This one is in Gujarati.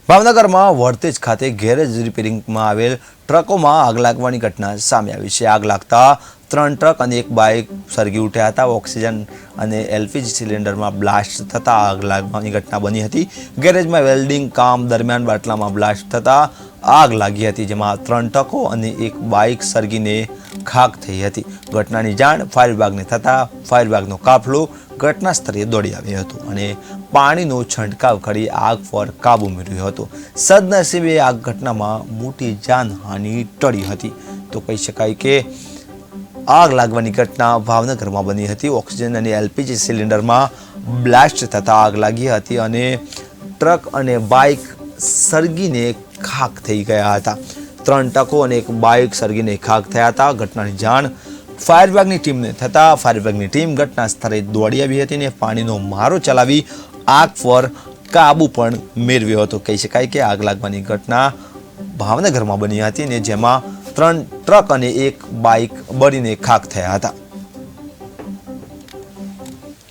ભાવનગરમાં વડતેજ ખાતે ગેરેજ રિપેરિંગમાં આવેલ ટ્રકોમાં આગ લાગવાની ઘટના સામે આવી છે। આગ લાગતા 3 ટ્રક અને એક બાઇક સળગી ઉઠ્યા હતા। ઓક્સિજન અને એલપીજી સિલિન્ડરમાં બ્લાસ્ટ થતા આગ લાગવાની ઘટના બની હતી। ગેરેજમાં વેલ્ડિંગ કામ દરમિયાન બાટલામાં બ્લાસ્ટ થતા આગ લાગી હતી, જેમાં 3 ટ્રકો અને એક બાઇક સળગીને ખાખ થઈ હતી। ઘટનાની જાણ ફાયર વિભાગને થતા ફાયર વિભાગનો કાફલો ઘટના સ્થળે દોડી આવ્યો હતો અને પાણીનો છંટકાવ કરી આગ પર કાબુ મેળવ્યો હતો। સદનસીબે આ ઘટનામાં મોટી જાનહાનિ ટળી હતી। તો કહી શકાય કે આગ લાગવાની ઘટના ભાવનગરમાં બની હતી। ઓક્સિજન અને એલપીજી સિલિન્ડરમાં બ્લાસ્ટ થતા આગ લાગી હતી અને ટ્રક અને બાઇક સળગીને ખાખ થઈ ગયા હતા। 3 ટ્રકો અને એક બાઇક સળગીને ખાખ થયા હતા। ઘટનાની જાણ ફાયર વિભાગની ટીમને થતા ફાયર વિભાગની ટીમ ઘટના સ્થળે દોડી આવી હતી અને પાણીનો મારો ચલાવી આગ પર કાબુ પણ મેળવ્યો હતો। કહી શકાય કે આગ લાગવાની ઘટના ભાવનગરમાં બની હતી ને જેમાં 3 ટ્રક અને એક બાઇક બળીને ખાખ થયા હતા।